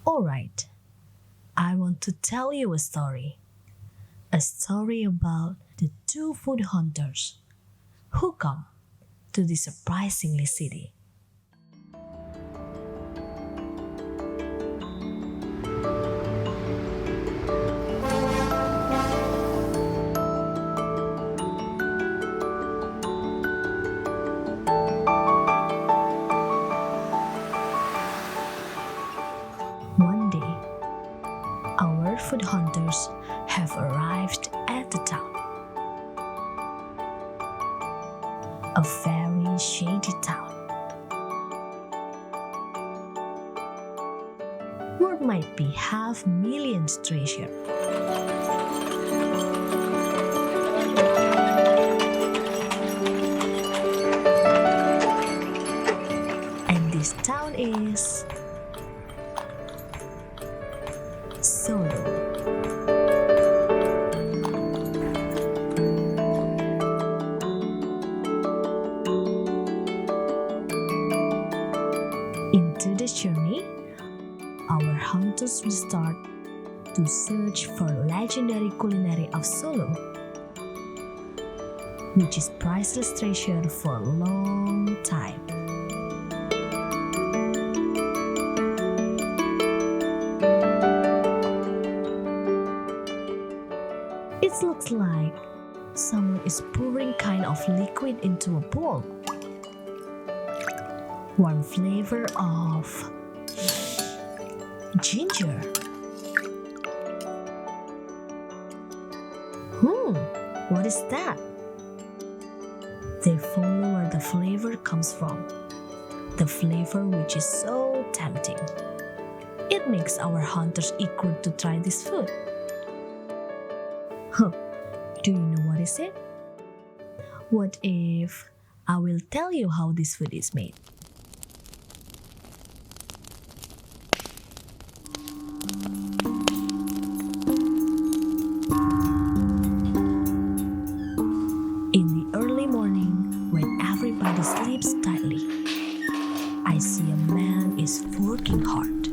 Alright, I want to tell you a story. A story about the two food hunters who come to this surprisingly city. One day, our food hunters have arrived at the town. A very shady town, where might be half millions treasure. And this town is Solo. Into this journey, our hunters will start to search for legendary culinary of Solo, which is priceless treasure for a long time. It looks like someone is pouring kind of liquid into a bowl. Warm flavor of ginger. What is that? They follow where the flavor comes from. The flavor which is so tempting. It makes our hunters eager to try this food. Do you know what is it? What if I will tell you how this food is made? In the early morning, when everybody sleeps tightly, I see a man is working hard,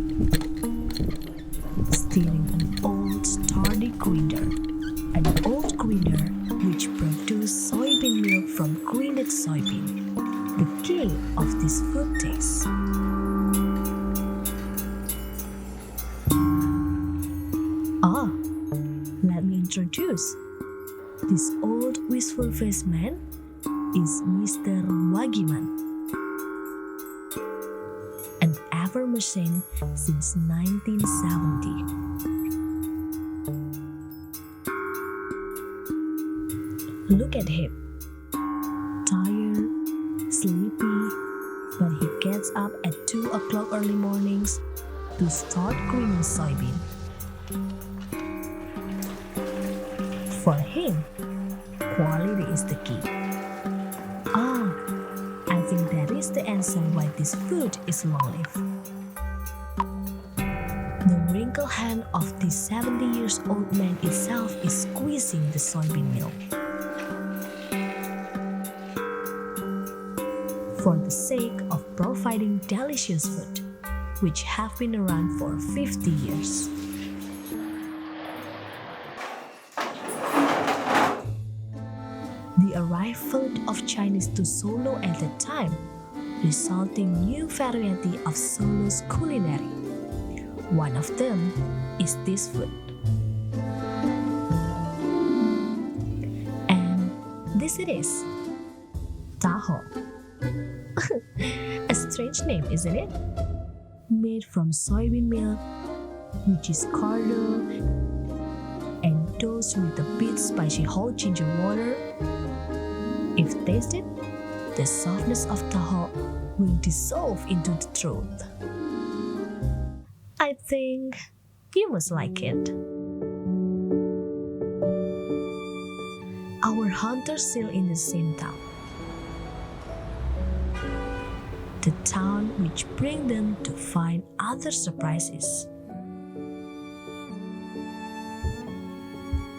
stealing an old sturdy grinder. An old grinder which produced soybean milk from grinded soybean, the king of this food taste. Let me introduce. This old wistful-faced man is Mr. Wagiman, an ever machine since 1970. Look at him, tired, sleepy, but he gets up at 2 o'clock early mornings to start grinding soybean. For him, quality is the key. I think that is the answer why this food is long-lived. The wrinkled hand of this 70-year-old man itself is squeezing the soybean milk. For the sake of providing delicious food, which have been around for 50 years. The arrival of Chinese to Solo at that time, resulting new variety of Solo's culinary. One of them is this food. And this it is, tahu. A strange name, isn't it? Made from soybean milk, which is curdled and dosed with a bit spicy whole ginger water. If tasted, the softness of tahu will dissolve into the throat. I think you must like it. Our hunters still in the same town. The town which brings them to find other surprises.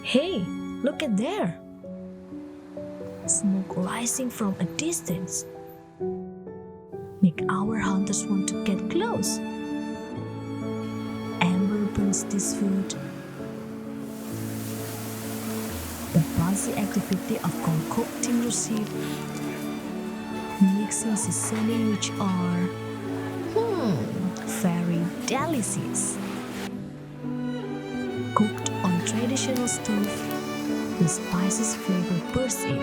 Hey, look at there! Smoke rising from a distance. Make our hunters want to get close. finds this food. The buzzy activity of concocting recipe, mixing seasoning which are very delicious. Cooked on traditional stove, the spices flavor bursts in.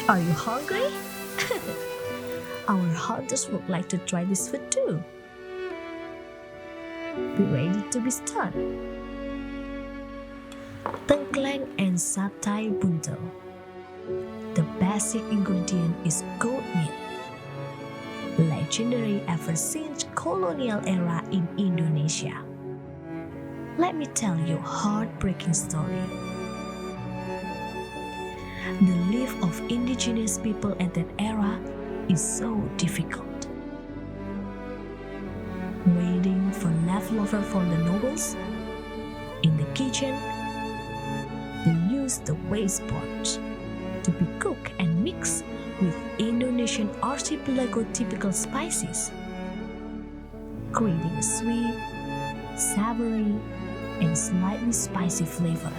Are you hungry? Our hunters would like to try this food too. Be ready to be stunned. Tengkleng and satay buntel. The basic ingredient is goat meat. Legendary ever since colonial era in Indonesia. Let me tell you a heartbreaking story. The life of indigenous people at that era is so difficult. Waiting for leftover from the nobles. In the kitchen, they use the waste pot to be cooked and mixed with Indonesian archipelago typical spices, creating a sweet, savory, and slightly spicy flavor,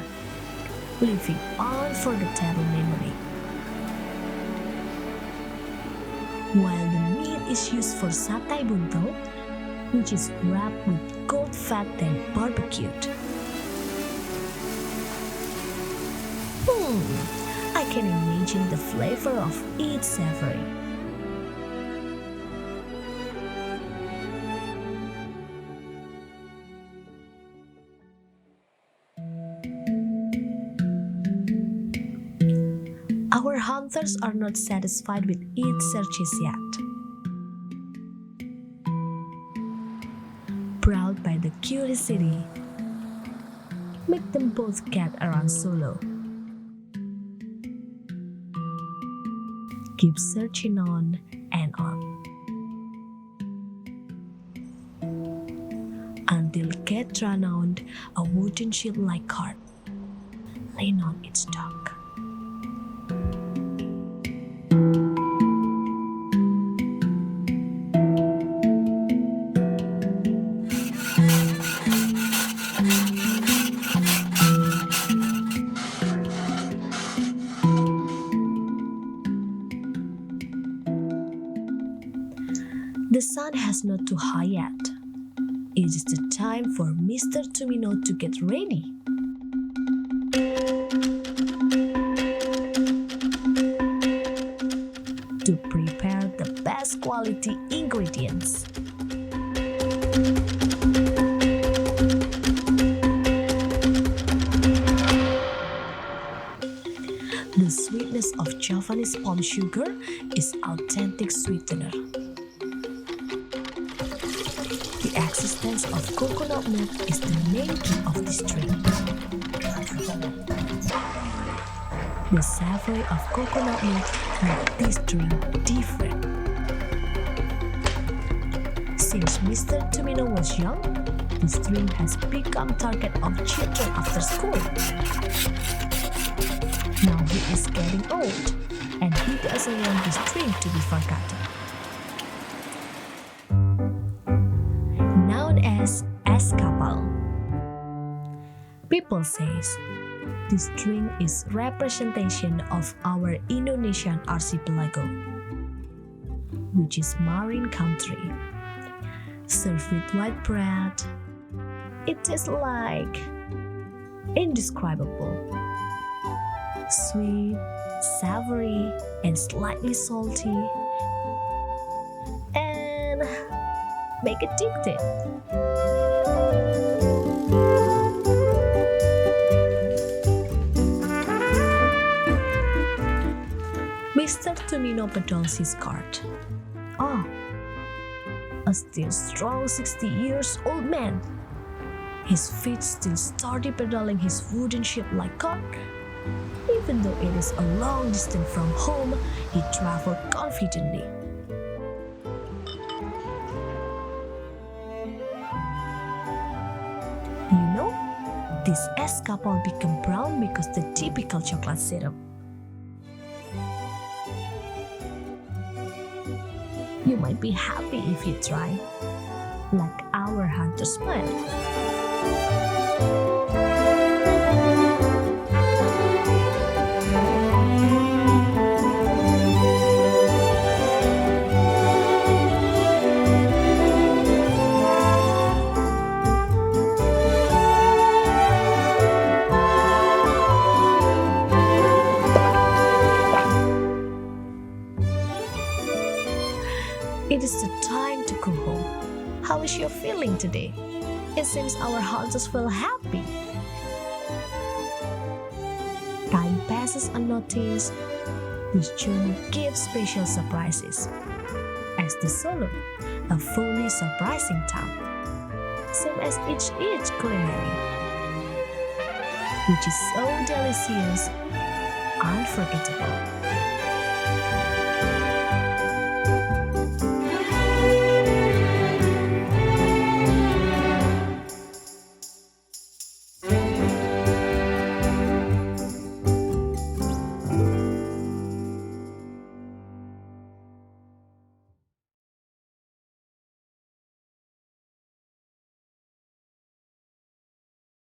leaving unforgettable memory. While the meat is used for satay buntel, which is wrapped with goat fat then barbecued. I can imagine the flavor of each savory. Our hunters are not satisfied with its searches yet. Proud by the curiosity, make them both get around solo. Keep searching on and on until get renowned a wooden ship-like cart lean on its dock. The sun has not too high yet. It is the time for Mr. Tumino to get ready. To prepare the best quality ingredients. The sweetness of Javanese palm sugar is authentic sweetener. The existence of coconut milk is the main key of this drink. The savory of coconut milk makes this drink different. Since Mr. Tumino was young, this drink has become target of children after school. Now he is getting old, and he doesn't want this drink to be forgotten. Known as kapal. People says this drink is representation of our Indonesian archipelago, which is marine country. Served with white bread, it tastes like indescribable. Sweet, savory, and slightly salty, and make addicted. Mr. Tumino pedals his cart. A still strong 60 years old man. His feet still sturdy pedaling his wooden ship-like cart. Even though it is a long distance from home, he traveled confidently. You know, This escapade become brown because the typical chocolate syrup. You might be happy if you try, like our hunter smile. It is the time to go home. How is your feeling today? It seems our hunters feel happy. Time passes unnoticed. This journey gives special surprises. As the solo, a fully surprising town. Same as each culinary, which is so delicious, unforgettable.